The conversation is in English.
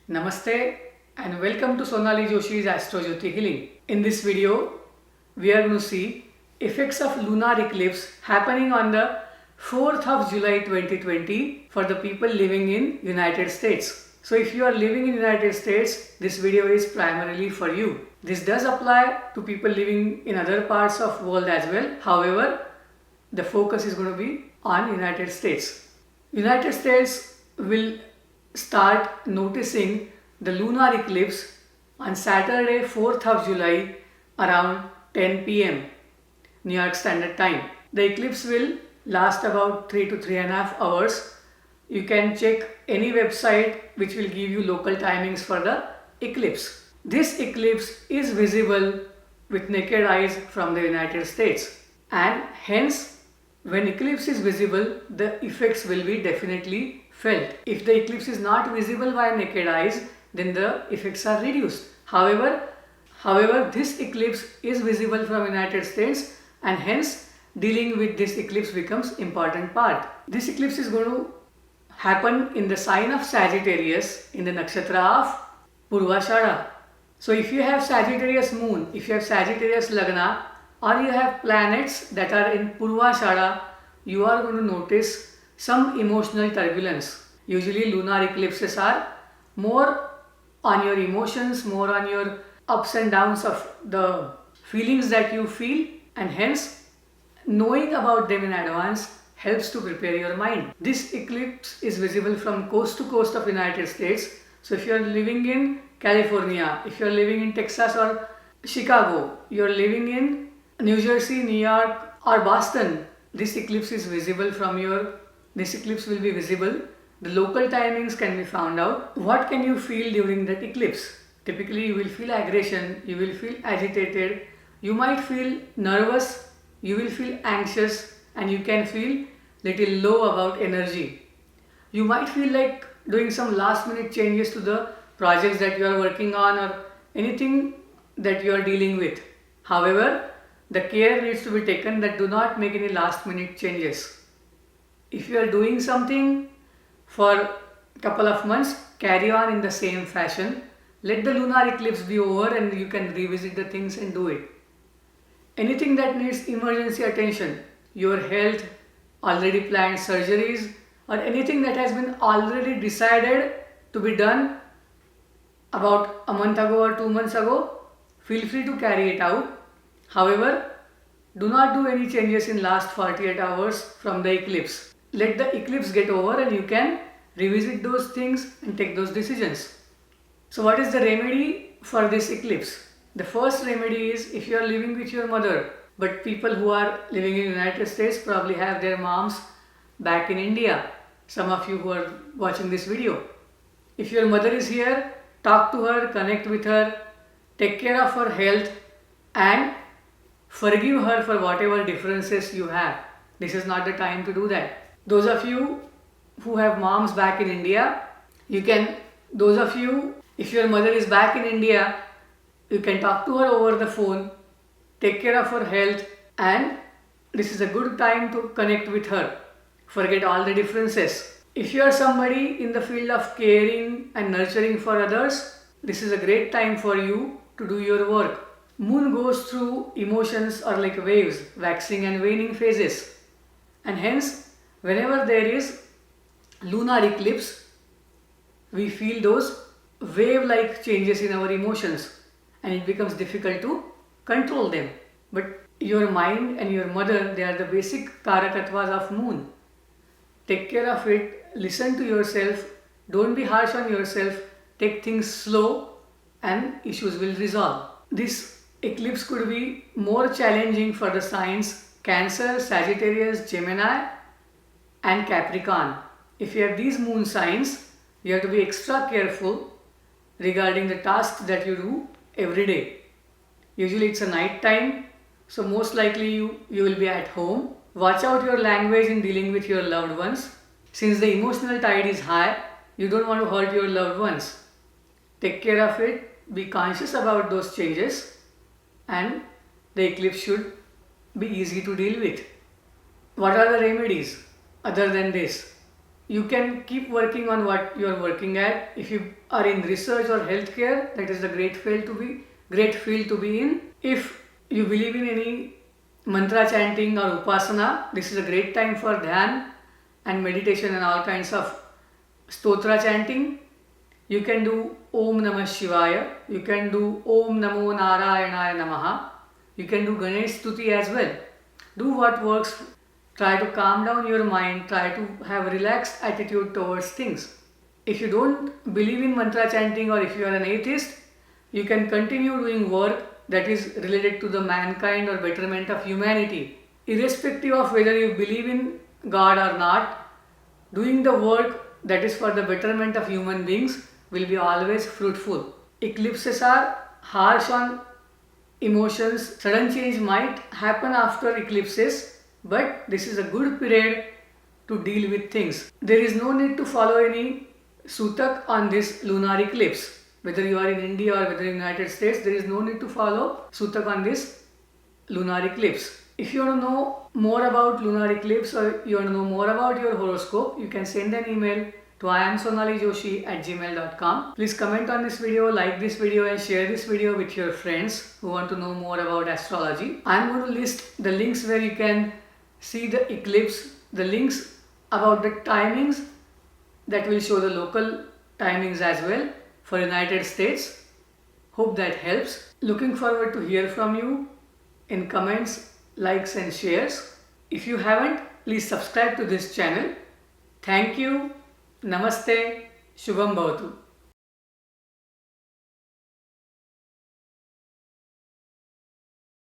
Namaste and welcome to Sonali Joshi's Astro Jyoti Healing. In this video, we are going to see effects of lunar eclipse happening on the 4th of July 2020 for the people living in United States. So if you are living in United States, this video is primarily for you. This does apply to people living in other parts of world as well. However, the focus is going to be on United States. United States will start noticing the lunar eclipse on Saturday 4th of July around 10 p.m. New York Standard Time. The eclipse will last about 3 to 3.5 hours. You can check any website which will give you local timings for the eclipse. This eclipse is visible with naked eyes from the United States, and hence when eclipse is visible, the effects will be definitely felt. If the eclipse is not visible by naked eyes, then the effects are reduced. However, this eclipse is visible from United States, and hence dealing with this eclipse becomes important part. This eclipse is going to happen in the sign of Sagittarius in the nakshatra of Purvashada. So if you have Sagittarius moon, if you have Sagittarius lagna, or you have planets that are in Purvashada, you are going to notice some emotional turbulence. Usually lunar eclipses are more on your emotions, more on your ups and downs of the feelings that you feel, and hence knowing about them in advance helps to prepare your mind. This eclipse is visible from coast to coast of United States. So if you are living in California, if you are living in Texas or Chicago, you are living in New Jersey, New York or Boston, this eclipse is visible from this eclipse will be visible. The local timings can be found out. What can you feel during that eclipse? Typically you will feel aggression, you will feel agitated, you might feel nervous, you will feel anxious, and you can feel little low about energy. You might feel like doing some last minute changes to the projects that you are working on or anything that you are dealing with. However, the care needs to be taken that do not make any last minute changes. If you are doing something for a couple of months, carry on in the same fashion. Let the lunar eclipse be over and you can revisit the things and do it. Anything that needs emergency attention, your health, already planned surgeries, or anything that has been already decided to be done about a month ago or 2 months ago, feel free to carry it out. However, do not do any changes in last 48 hours from the eclipse. Let the eclipse get over and you can revisit those things and take those decisions. So what is the remedy for this eclipse? The first remedy is if you are living with your mother, but people who are living in United States probably have their moms back in India. Some of you who are watching this video. If your mother is here, talk to her, connect with her, take care of her health and forgive her for whatever differences you have. This is not the time to do that. Those of you who have moms back in India, if your mother is back in India, you can talk to her over the phone, take care of her health, and this is a good time to connect with her. Forget all the differences. If you are somebody in the field of caring and nurturing for others, this is a great time for you to do your work. Moon goes through emotions or like waves, waxing and waning phases, and hence whenever there is lunar eclipse, we feel those wave-like changes in our emotions and it becomes difficult to control them. But your mind and your mother, they are the basic karakatvas of moon. Take care of it, listen to yourself, don't be harsh on yourself, take things slow and issues will resolve. This eclipse could be more challenging for the signs Cancer, Sagittarius, Gemini and Capricorn. If you have these moon signs, you have to be extra careful regarding the tasks that you do every day. Usually it's a night time, so most likely you will be at home. Watch out your language in dealing with your loved ones. Since the emotional tide is high, you don't want to hurt your loved ones. Take care of it, be conscious about those changes, and the eclipse should be easy to deal with. What are the remedies other than this? you can keep working on what you are working at. If you are in research or healthcare, that is a great field to be in. If you believe in any mantra chanting or upasana, this is a great time for dhyan and meditation and all kinds of stotra chanting. You can do Om Namah Shivaya, you can do Om Namo Narayanaya Namaha, you can do Ganesh Stuti as well. Do what works. Try to calm down your mind, try to have a relaxed attitude towards things. If you don't believe in mantra chanting or if you are an atheist, you can continue doing work that is related to the mankind or betterment of humanity. Irrespective of whether you believe in God or not, doing the work that is for the betterment of human beings will be always fruitful. Eclipses are harsh on emotions. Sudden change might happen after eclipses, but this is a good period to deal with things. There is no need to follow any sutak on this lunar eclipse. Whether you are in India or whether in the United States, there is no need to follow sutak on this lunar eclipse. If you want to know more about lunar eclipse or you want to know more about your horoscope, you can send an email to iamsonalijoshi@gmail.com. Please comment on this video, like this video and share this video with your friends who want to know more about astrology. I am going to list the links where you can see the eclipse, the links about the timings that will show the local timings as well for United States. Hope that helps. Looking forward to hear from you in comments, likes and shares. If you haven't, please subscribe to this channel. Thank you. Namaste. Shubham Bhavatu.